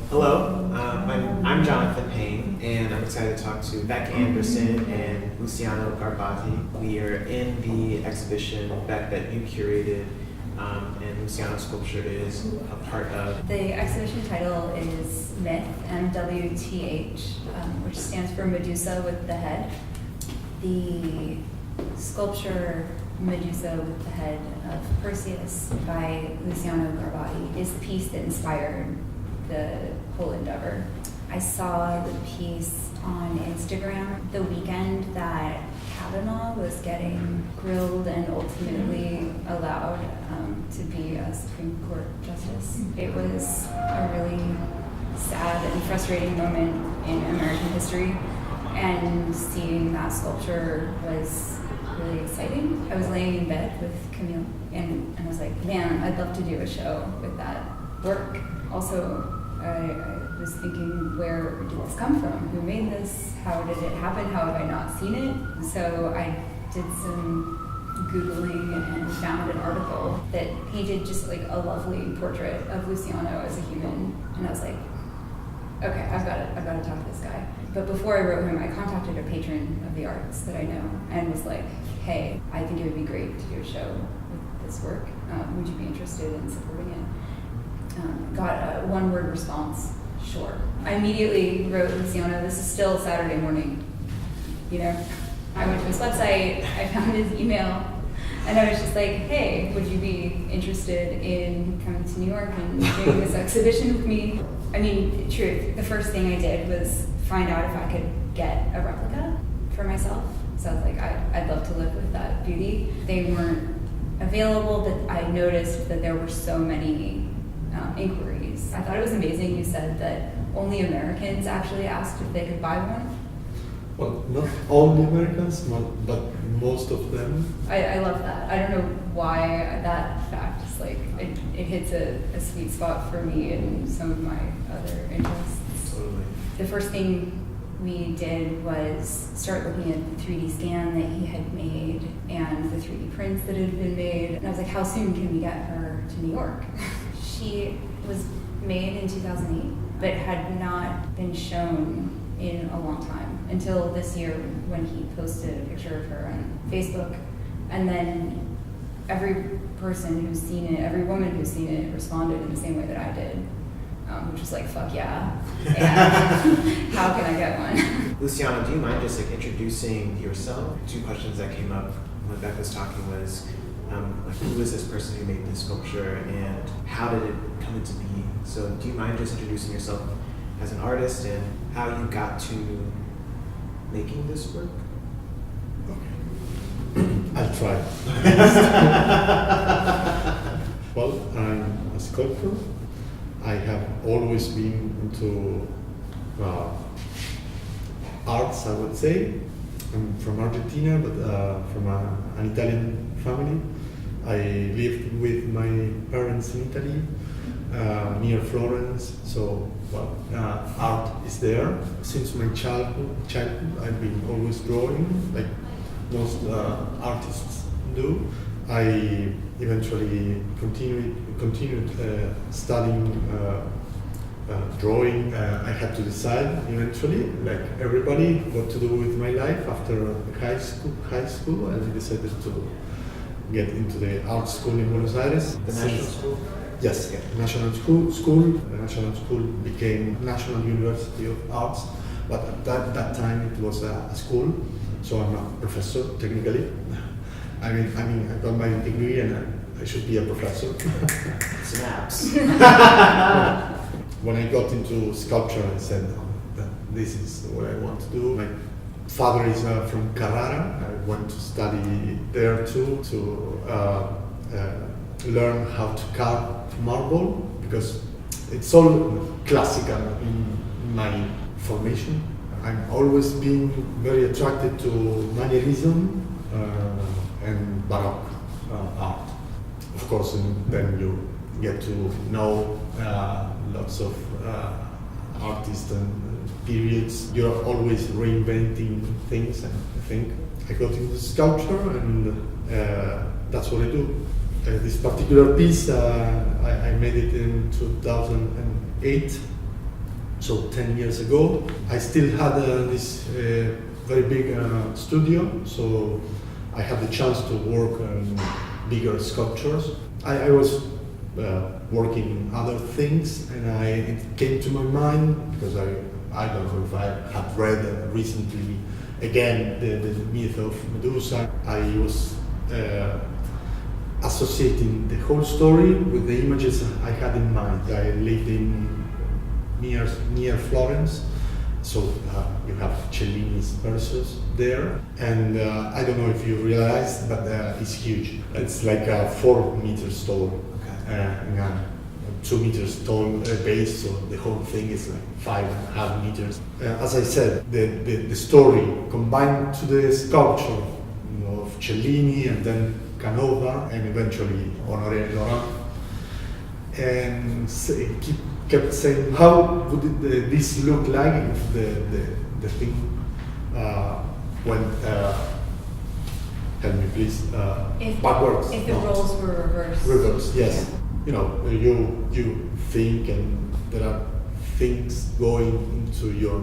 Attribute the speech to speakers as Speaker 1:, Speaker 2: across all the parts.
Speaker 1: Hello, I'm Jonathan Payne, and I'm excited to talk to Bek Andersen and Luciano Garbati. We are in the exhibition, Bek, that you curated, and Luciano's sculpture is a part of.
Speaker 2: The exhibition title is Myth, MWTH, which stands for Medusa with the Head. The sculpture Medusa with the Head of Perseus by Luciano Garbati is the piece that inspired the whole endeavor. I saw the piece on Instagram the weekend that Kavanaugh was getting grilled and ultimately allowed to be a Supreme Court justice. It was a really sad and frustrating moment in American history, and seeing that sculpture was really exciting. I was laying in bed with Camille and I was like, man, I'd love to do a show with that work. Also, I was thinking, where did this come from? Who made this? How did it happen? How have I not seen it? So I did some Googling and found an article that painted just like a lovely portrait of Luciano as a human. And I was like, okay, I've got to talk to this guy. But before I wrote him, I contacted a patron of the arts that I know and was like, hey, I think it would be great to do a show with this work. Would you be interested in supporting it? Got a one-word response, sure. I immediately wrote Luciano, this is still Saturday morning. You know, I went to his website, I found his email, and I was just like, hey, would you be interested in coming to New York and doing this exhibition with me? I mean, truth, the first thing I did was find out if I could get a replica for myself. So I was like, I'd love to live with that beauty. They weren't available, but I noticed that there were so many inquiries. I thought it was amazing you said that only Americans actually asked if they could buy one.
Speaker 3: Well, not all the Americans, but most of them.
Speaker 2: I love that. I don't know why that fact is like, it hits a sweet spot for me and some of my other interests.
Speaker 1: Totally.
Speaker 2: The first thing we did was start looking at the 3D scan that he had made and the 3D prints that had been made. And I was like, how soon can we get her to New York? She was made in 2008, but had not been shown in a long time until this year when he posted a picture of her on Facebook. And then every person who's seen it, every woman who's seen it responded in the same way that I did, which was like, fuck yeah. And how can I get one?
Speaker 1: Luciano, do you mind just like introducing yourself? Two questions that came up when Bek was talking was, who is this person who made this sculpture and how did it come into being? So do you mind just introducing yourself as an artist and how you got to making this work?
Speaker 3: Okay. I'll try. Well, I'm a sculptor. I have always been into arts, I would say. I'm from Argentina, but from an Italian family. I lived with my parents in Italy, near Florence, so art is there. Since my childhood, I've been always drawing, like most artists do. I eventually continued studying drawing. I had to decide eventually, like everybody, what to do with my life after high school, and I decided to get into the art school in Buenos Aires.
Speaker 1: The National School?
Speaker 3: Yes, yeah. National School. The National School became National University of Arts, but at that time it was a school, so I'm a professor technically. I mean, I got my degree and I should be a professor.
Speaker 1: Snaps.
Speaker 3: When I got into sculpture, I said, this is what I want to do. My father is from Carrara. I went to study there too, to learn how to carve marble, because it's all classical in my formation. I've always been very attracted to manierism and Baroque art. Of course, and then you get to know lots of artists and periods. You're always reinventing things, and I think I got into sculpture, and that's what I do. This particular piece, I made it in 2008, So 10 years ago, I still had this very big studio, so I had the chance to work on bigger sculptures. I was working other things, and it came to my mind because I don't know if I had read recently again the myth of Medusa. I was associating the whole story with the images I had in mind. I lived near Florence, so you have Cellini's Perseus there, and I don't know if you realized, but it's huge. It's like 4 meters tall, and 2 meters tall base, so the whole thing is like 5.5 meters. As I said, the story combined to the sculpture of Cellini, and then Canova, and eventually Honoré Laurent, and kept saying, how would this look like if the thing went, help me please, backwards?
Speaker 2: If the roles were reversed.
Speaker 3: Reversed, yes. You know, you think, and there are things going into your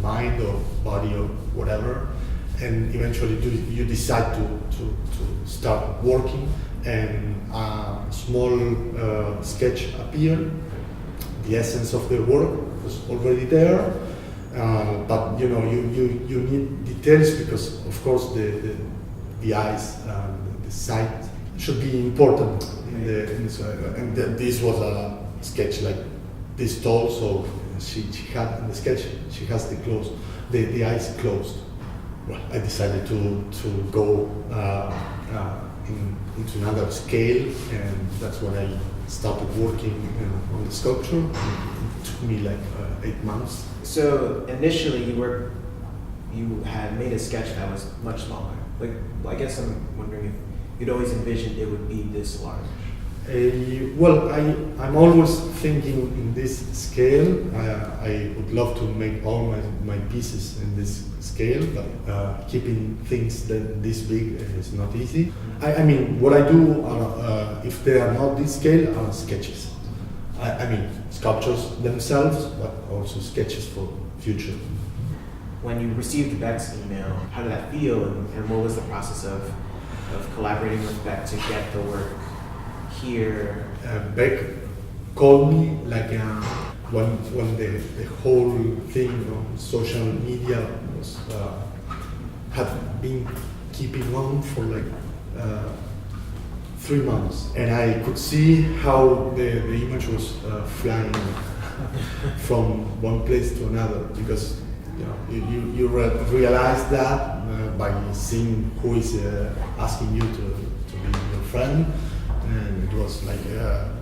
Speaker 3: mind or body or whatever, and eventually you decide to start working, and a small sketch appeared. The essence of the work was already there, but you know you need details, because of course the eyes, the sight should be important in this, and this was a sketch like this tall, so she had in the sketch she has the eyes closed. Well, I decided to go into another scale, and that's when I started working on the sculpture. It took me like 8 months.
Speaker 1: So initially you had made a sketch that was much smaller. Like, I guess I'm wondering if you'd always envisioned it would be this large.
Speaker 3: Well, I'm always thinking in this scale. I would love to make all my pieces in this scale, but keeping things this big is not easy. I mean, what I do, if they are not this scale, are sketches. I mean, sculptures themselves, but also sketches for future.
Speaker 1: When you received Bek's email, how did that feel, and what was the process of collaborating with Bek to get the work here?
Speaker 3: Bek called me like when the whole thing on social media was had been keeping on for like 3 months, and I could see how the image was flying from one place to another, because you realize that by seeing who is asking you to be your friend. And it was like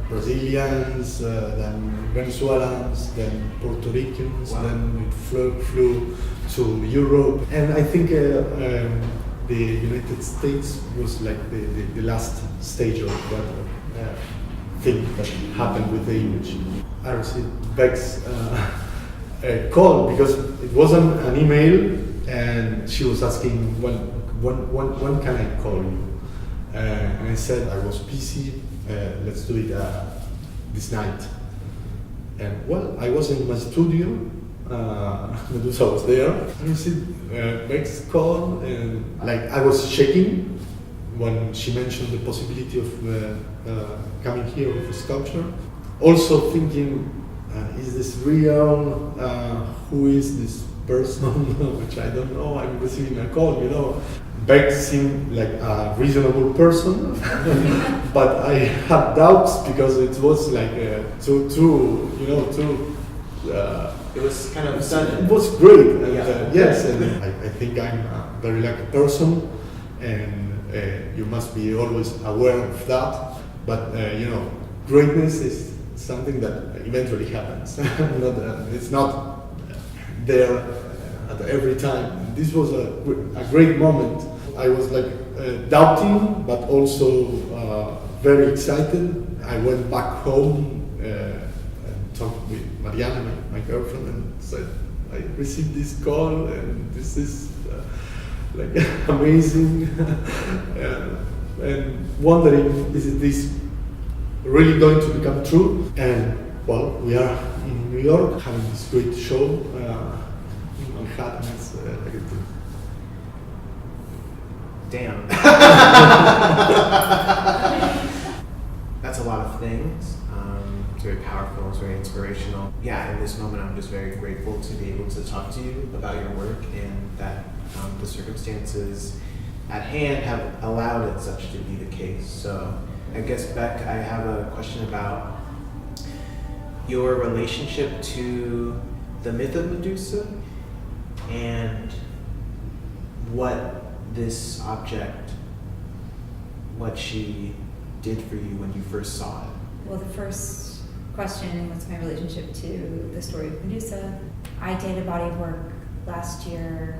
Speaker 3: Brazilians, then Venezuelans, then Puerto Ricans. Wow. Then it flew to Europe, and I think the United States was like the last stage of that thing that happened with the image. I received Bek's call, because it wasn't an email, and she was asking, when can I call you? And I said I was busy, let's do it this night. And well, I was in my studio, Medusa was there, and I see Bek's call, and like I was shaking when she mentioned the possibility of coming here with a sculpture. Also thinking, is this real? Who is this person? Which I don't know. I'm receiving a call, Bek seemed like a reasonable person, but I had doubts, because it was like too.
Speaker 1: It was kind of sudden.
Speaker 3: It was great, and,
Speaker 1: Yeah.
Speaker 3: yes, and I think I'm a very lucky person, and you must be always aware of that. But greatness is something that eventually happens. It's not there at every time. This was a great moment. I was like doubting, but also very excited. I went back home and talked with Mariana, my girlfriend, and said, I received this call, and this is like amazing, and wondering, is this really going to become true? And well, we are in New York, having this great show in Manhattan. It's like a
Speaker 1: Damn. That's a lot of things. It's very powerful, it's very inspirational. Yeah, in this moment I'm just very grateful to be able to talk to you about your work and that the circumstances at hand have allowed it such to be the case. So I guess, Bek, I have a question about your relationship to the myth of Medusa and what this object, what she did for you when you first saw it.
Speaker 2: Well, the first question, what's my relationship to the story of Medusa? I did a body of work last year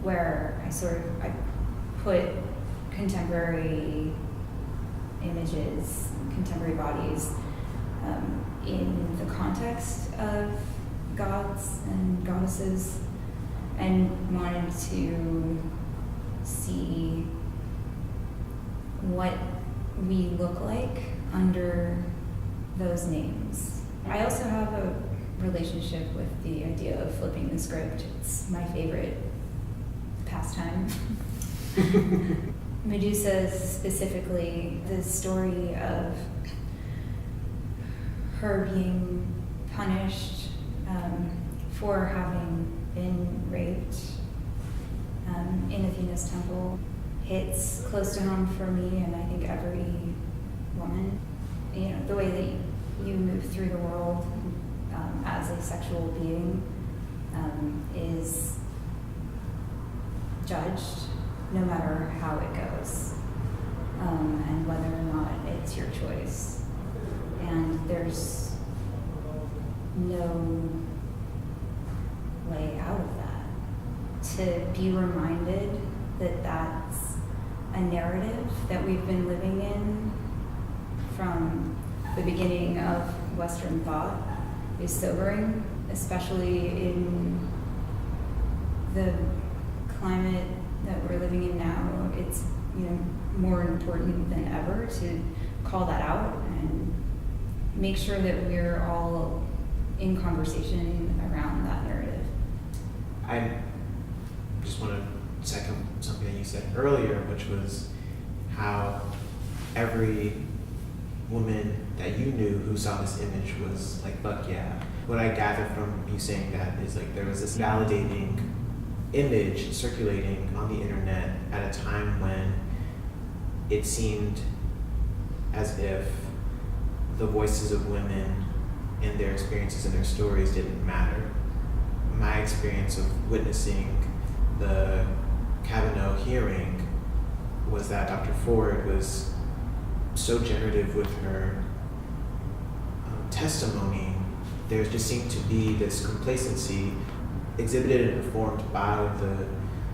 Speaker 2: where I put contemporary images, contemporary bodies in the context of gods and goddesses, and wanted to see what we look like under those names. I also have a relationship with the idea of flipping the script. It's my favorite pastime. Medusa, specifically, the story of her being punished for having been raped in Athena's temple hits close to home for me, and I think every woman. You know, the way that you move through the world as a sexual being is judged no matter how it goes, and whether or not it's your choice. And there's no way out of that. To be reminded that that's a narrative that we've been living in from the beginning of Western thought is sobering, especially in the climate that we're living in now. It's, you know, more important than ever to call that out and make sure that we're all in conversation around that narrative.
Speaker 1: I just want to second something that you said earlier, which was how every woman that you knew who saw this image was like, fuck yeah. What I gathered from you saying that is like there was this validating image circulating on the internet at a time when it seemed as if the voices of women and their experiences and their stories didn't matter. My experience of witnessing the Kavanaugh hearing was that Dr. Ford was so generative with her testimony. There just seemed to be this complacency exhibited and performed by the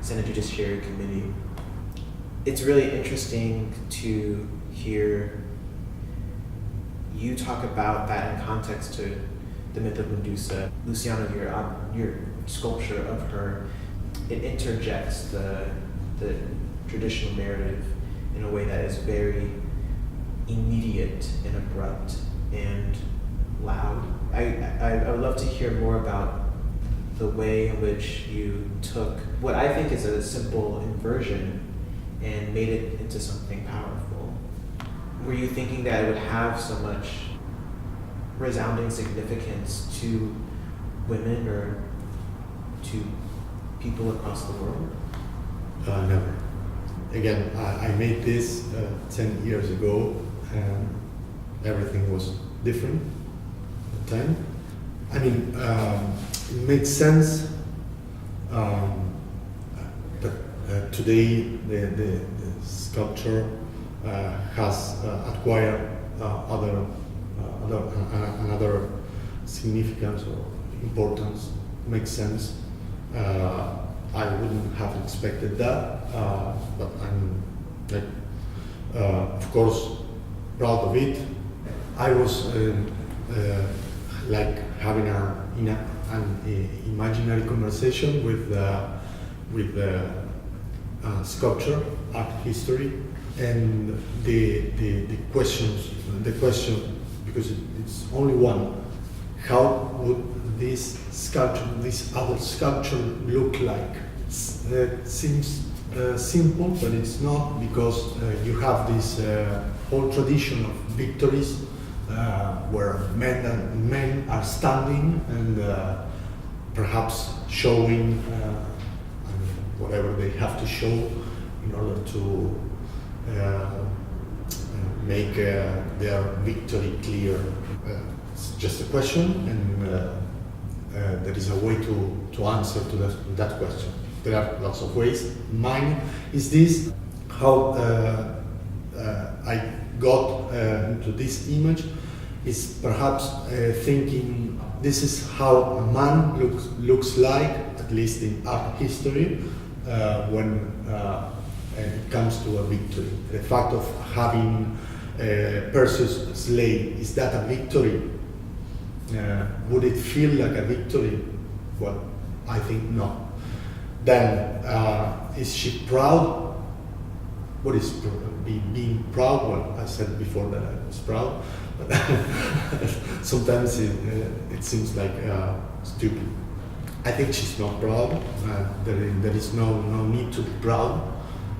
Speaker 1: Senate Judiciary Committee. It's really interesting to hear you talk about that in context to the myth of Medusa. Luciano, your sculpture of her, it interjects the traditional narrative in a way that is very immediate and abrupt and loud. I would love to hear more about the way in which you took what I think is a simple inversion and made it into something powerful. Were you thinking that it would have so much resounding significance to women or to people across the world?
Speaker 3: Never. Again, I made this 10 years ago, and everything was different at the time. I mean, it makes sense that today the sculpture has acquired another significance or importance. Makes sense. I wouldn't have expected that, but I'm like, of course, proud of it. I was like having an imaginary conversation with sculpture, art history, and the question, because it's only one, how would this other sculpture look like? It seems simple, but it's not, because you have this whole tradition of victories where men are standing and perhaps showing whatever they have to show in order to make their victory clear. It's just a question, and there is a way to answer to that question. There are lots of ways. Mine is this: how I got into this image is perhaps thinking this is how a man looks like, at least in art history, when it comes to a victory. The fact of having Perseus slay, is that a victory? Would it feel like a victory? Well, I think not. Then, is she proud? What is being proud? Well, I said before that I was proud, but sometimes it seems like stupid. I think she's not proud. There is no need to be proud.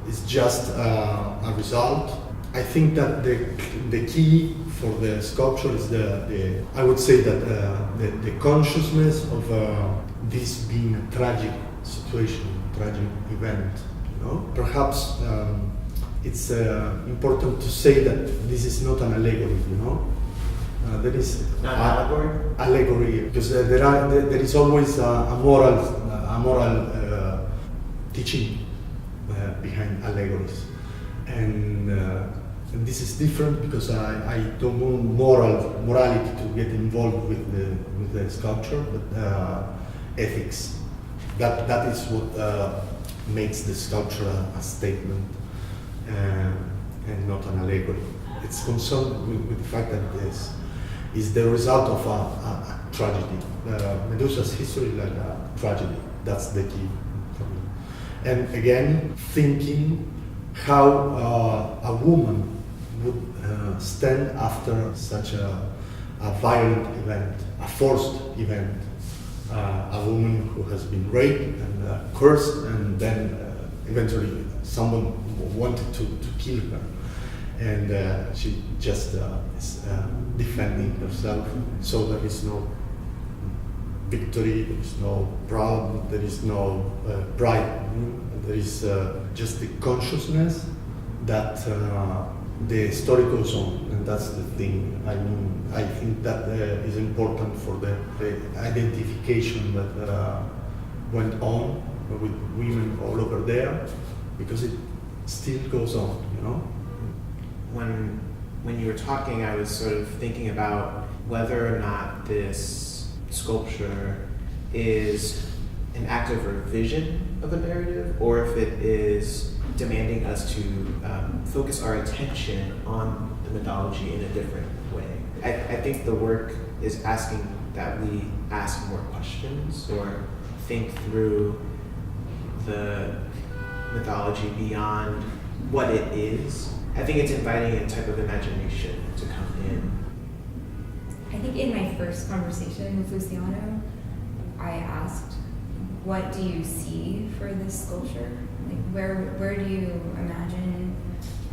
Speaker 3: It's just a result. I think that the key for the sculpture is I would say that the consciousness of this being a tragic situation, tragic event. You know? Perhaps it's important to say that this is not an allegory. You know, there is
Speaker 1: not allegory.
Speaker 3: Allegory, because there is always a moral teaching behind allegories, and this is different because I don't want morality to get involved with the sculpture, but ethics. That is what makes the sculpture a statement and not an allegory. It's concerned with the fact that this is the result of a tragedy. Medusa's history like a tragedy. That's the key for me. And again, thinking how a woman would stand after such a violent event, a forced event. A woman who has been raped and cursed, and then eventually someone wanted to kill her, and she just is defending herself. So there is no victory, there is no proud, there is no pride. There is just the consciousness that the story goes on, and that's the thing. I mean, I think that is important for the identification that went on with women all over there, because it still goes on, you know.
Speaker 1: When you were talking, I was sort of thinking about whether or not this sculpture is an active revision of a narrative, or if it is demanding us to focus our attention on the mythology in a different way. I think the work is asking that we ask more questions or think through the mythology beyond what it is. I think it's inviting a type of imagination to come in.
Speaker 2: I think in my first conversation with Luciano, I asked, what do you see for this sculpture? Like, where do you imagine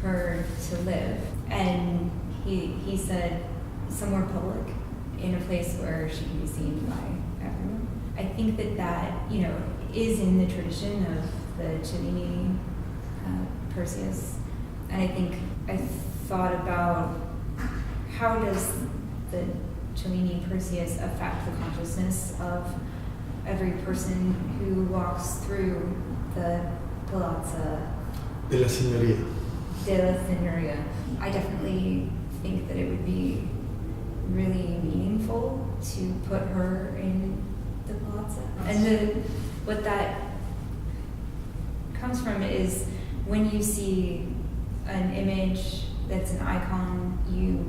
Speaker 2: her to live? And he said, somewhere public, in a place where she can be seen by everyone. I think that is in the tradition of the Cellini Perseus. And I think I thought about, how does the Cellini Perseus affect the consciousness of every person who walks through the Palazza
Speaker 3: della Signoria.
Speaker 2: I definitely think that it would be really meaningful to put her in the Palazza. And what that comes from is when you see an image that's an icon, you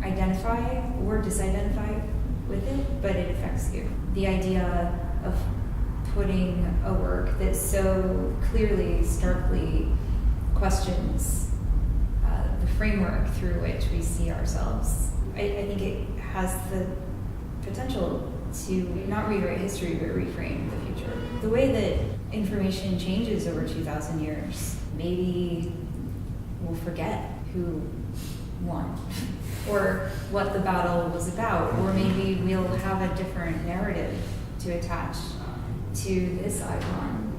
Speaker 2: identify or disidentify with it, but it affects you. The idea of putting a work that so clearly, starkly questions the framework through which we see ourselves. I think it has the potential to not rewrite history but reframe the future. The way that information changes over 2,000 years, maybe we'll forget who won or what the battle was about, or maybe we'll have a different narrative to attach to this icon